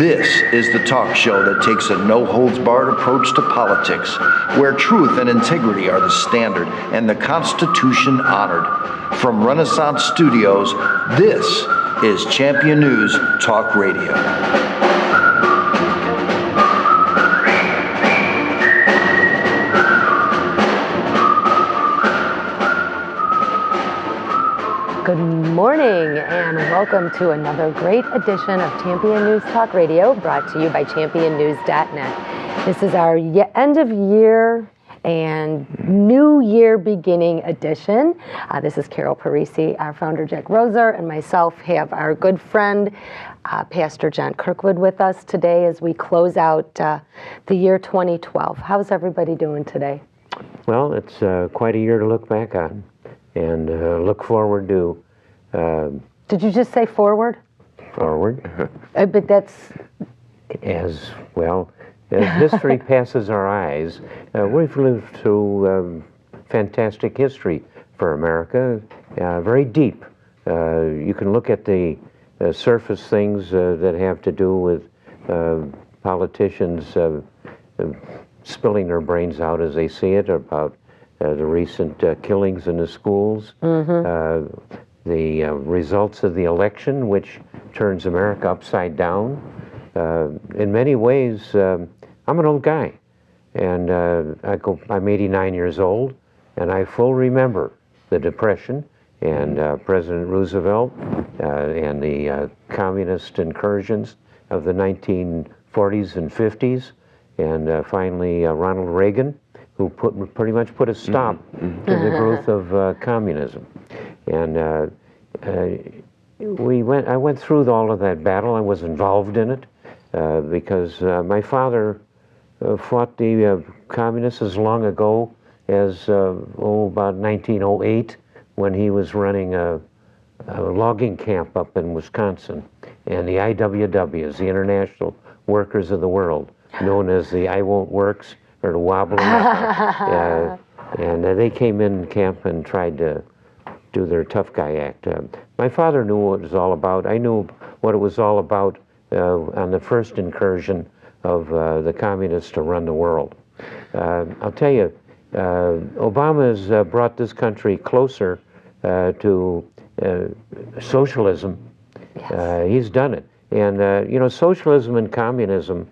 This is the talk show that takes a no-holds-barred approach to politics, where truth and integrity are the standard and the Constitution honored. From Renaissance Studios, this is Champion News Talk Radio. Good morning and welcome to another great edition of Champion News Talk Radio, brought to you by championnews.net. This is our end of year and new year beginning edition. This is Ann Parisi, our founder Jack Roser, and myself have our good friend Pastor John Kirkwood with us today as we close out the year 2012. How's everybody doing today? Well, it's quite a year to look back on. And look forward to... Did you just say forward? Forward. But that's... As history passes our eyes, we've lived through fantastic history for America, very deep. You can look at the surface things that have to do with politicians spilling their brains out as they see it, about the recent killings in the schools, the results of the election, which turns America upside down. In many ways, I'm an old guy, and I'm 89 years old, and I fully remember the Depression and President Roosevelt and the communist incursions of the 1940s and 50s, and finally Ronald Reagan, who pretty much put a stop to the growth of communism. And I went through all of that battle. I was involved in it because my father fought the communists as long ago as about 1908, when he was running a logging camp up in Wisconsin. And the IWWs, the International Workers of the World, known as the I Won't Works, or the wobbling, and they came in camp and tried to do their tough guy act. My father knew what it was all about. I knew what it was all about on the first incursion of the communists to run the world. I'll tell you, Obama has brought this country closer to socialism. Yes. He's done it. And, socialism and communism,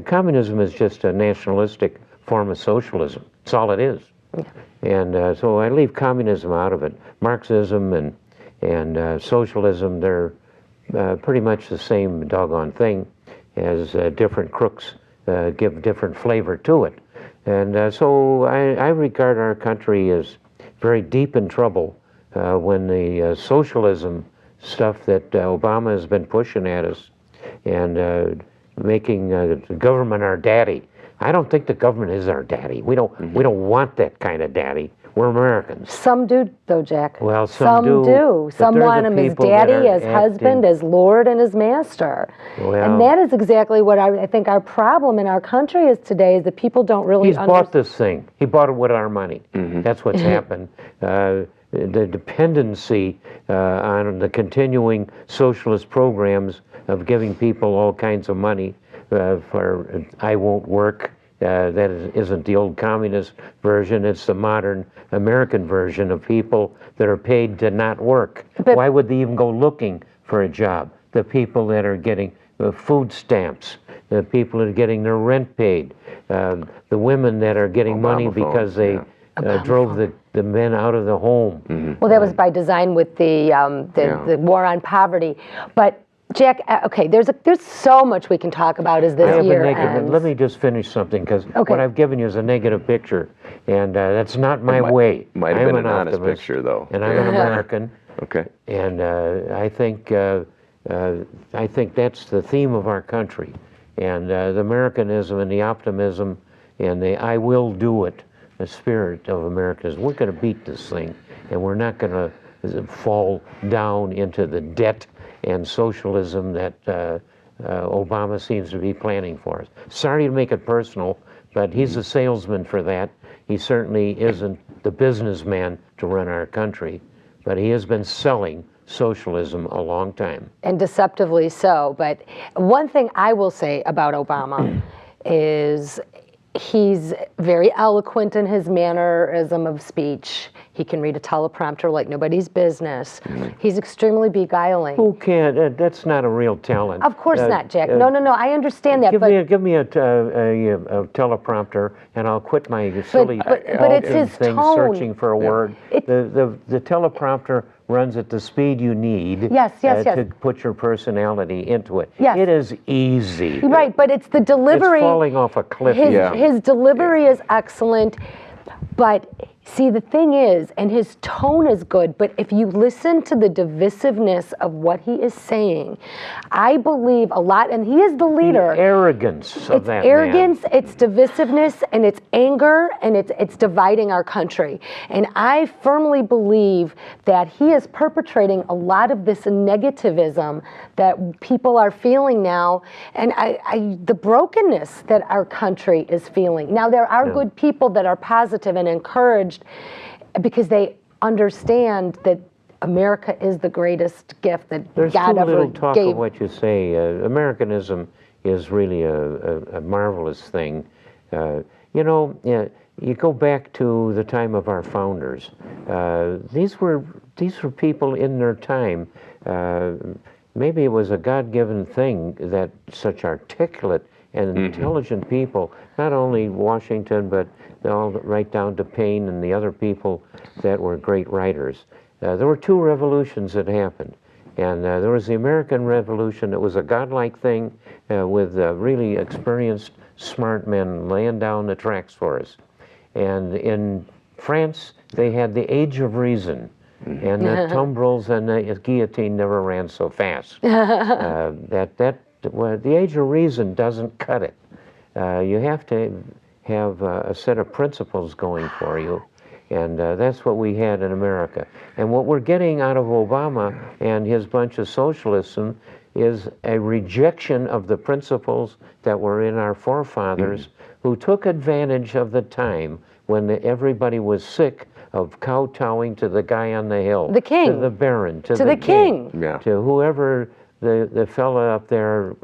communism is just a nationalistic form of socialism. That's all it is. Yeah. And so I leave communism out of it. Marxism and socialism, they're pretty much the same doggone thing, as different crooks give different flavor to it. And so I regard our country as very deep in trouble when the socialism stuff that Obama has been pushing at us and making the government our daddy. I don't think the government is our daddy. We don't want that kind of daddy. We're Americans. Some do, though, Jack. Well, some do. Some want him as daddy, as husband, as Lord, and as master. Well, and that is exactly what I think our problem in our country is today, is that people don't really understand. He's bought this thing. He bought it with our money. That's what's happened. The dependency on the continuing socialist programs of giving people all kinds of money for I won't work. That isn't the old communist version. It's the modern American version of people that are paid to not work. But why would they even go looking for a job? The people that are getting food stamps, the people that are getting their rent paid, the women that are getting money because they drove the men out of the home. Well, that was by design with the war on poverty. But Jack, okay, there's so much we can talk about as this year ends. Let me just finish something, because what I've given you is a negative picture, and that's not my way. Might have been an honest picture, though. And I'm an American. Okay. And I think that's the theme of our country, and the Americanism and the optimism and the I will do it, the spirit of Americanism. We're going to beat this thing, and we're not going to fall down into the debt and socialism that Obama seems to be planning for us. Sorry to make it personal, but he's a salesman for that. He certainly isn't the businessman to run our country, but he has been selling socialism a long time. And deceptively so. But one thing I will say about Obama is he's very eloquent in his mannerism of speech. He can read a teleprompter like nobody's business. He's extremely beguiling. Who can't? That's not a real talent. Of course not, Jack. No, I understand that. Give me a teleprompter, and I'll quit my silly but it's his thing tone. searching for a word. The teleprompter runs at the speed you need Yes. to put your personality into it. Yes. It is easy. Right, but it's the delivery. It's falling off a cliff. His delivery is excellent, but see, the thing is, and his tone is good, but if you listen to the divisiveness of what he is saying, I believe a lot, and he is the leader. The arrogance of that arrogance, man. it's divisiveness, and it's anger, and it's dividing our country. And I firmly believe that he is perpetrating a lot of this negativism that people are feeling now, and the brokenness that our country is feeling. Now, there are good people that are positive and encouraged because they understand that America is the greatest gift that There's God too ever little talk gave. of what you say. Americanism is really a marvelous thing. You go back to the time of our founders. These were people in their time. Maybe it was a God-given thing that such articulate and intelligent people, not only Washington, but all right down to Payne and the other people that were great writers. There were two revolutions that happened. And there was the American Revolution. It was a godlike thing with really experienced, smart men laying down the tracks for us. And in France, they had the Age of Reason. And the tumbrils and the guillotine never ran so fast. The Age of Reason doesn't cut it. You have to have a set of principles going for you. And that's what we had in America. And what we're getting out of Obama and his bunch of socialism is a rejection of the principles that were in our forefathers who took advantage of the time when everybody was sick of kowtowing to the guy on the hill. The king. To the baron. To the king. To whoever the fella up there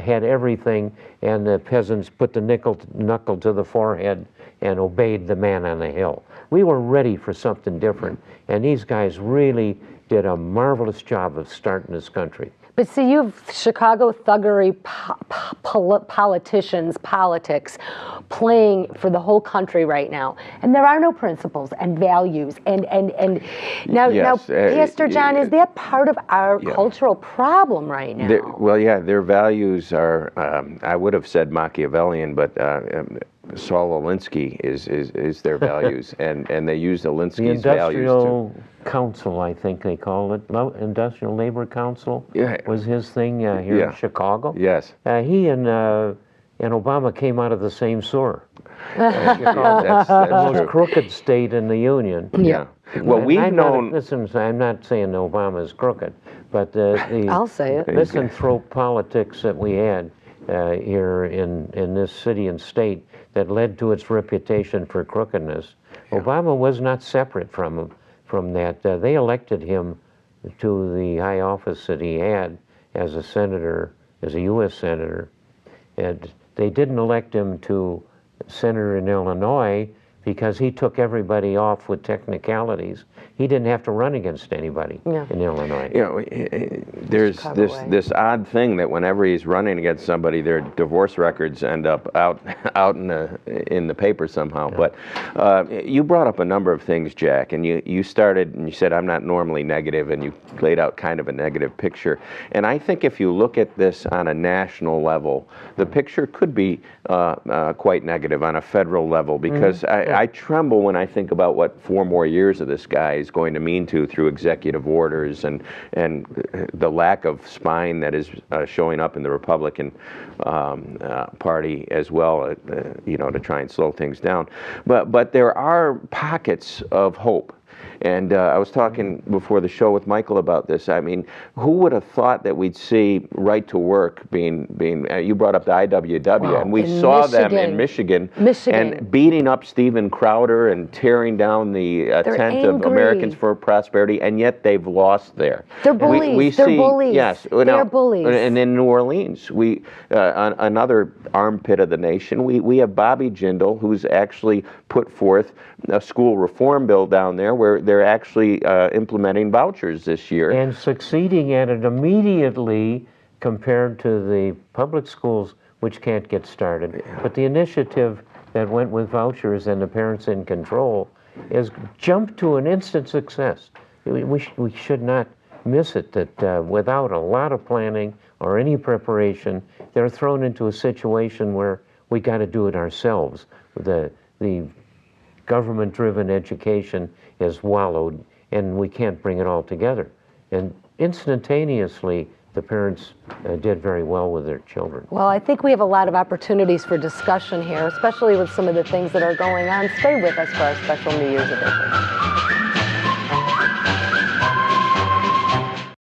had everything, and the peasants put the knuckle to the forehead and obeyed the man on the hill. We were ready for something different, and these guys really did a marvelous job of starting this country. But see, you have Chicago thuggery politics playing for the whole country right now. And there are no principles and values. And now, Pastor John, is that part of our cultural problem right now? Their values are, I would have said Machiavellian, but Saul Alinsky is their values, and they use Alinsky's values Industrial Council, I think they call it, Industrial Labor Council, was his thing here in Chicago. Yes. He and Obama came out of the same sewer. Chicago, that's the most true. crooked state in the Union. Yeah. Well, we've known. Listen, I'm not saying Obama is crooked, but I'll say it. misanthrope politics that we had here in this city and state that led to its reputation for crookedness. Obama was not separate from that. They elected him to the high office that he had as a senator, as a U.S. senator, and they didn't elect him to senator in Illinois because he took everybody off with technicalities. He didn't have to run against anybody in Illinois. You know, there's this odd thing that whenever he's running against somebody, their divorce records end up out in the paper somehow. But you brought up a number of things, Jack, and you started and you said I'm not normally negative, and you laid out kind of a negative picture. And I think if you look at this on a national level, the picture could be quite negative on a federal level, because I tremble when I think about what 4 more years of this guy is going to mean through executive orders and the lack of spine that is showing up in the Republican Party as well, to try and slow things down. But there are pockets of hope. And I was talking before the show with Michael about this. I mean, who would have thought that we'd see right to work being you brought up the IWW, Wow. and we In saw them Michigan. in Michigan, Michigan. and beating up Steven Crowder and tearing down the tent of angry. Americans for Prosperity, and yet they've lost there. They're bullies. They're bullies. Yes. They're bullies. And in New Orleans, we another armpit of the nation, we have Bobby Jindal, who's actually put forth a school reform bill down there where they're actually implementing vouchers this year. And succeeding at it immediately compared to the public schools, which can't get started. But the initiative that went with vouchers and the parents in control has jumped to an instant success. We should not miss it, that without a lot of planning or any preparation, they're thrown into a situation where we got to do it ourselves. The government-driven education is wallowed, and we can't bring it all together. And instantaneously, the parents did very well with their children. Well, I think we have a lot of opportunities for discussion here, especially with some of the things that are going on. Stay with us for our special New Year's edition.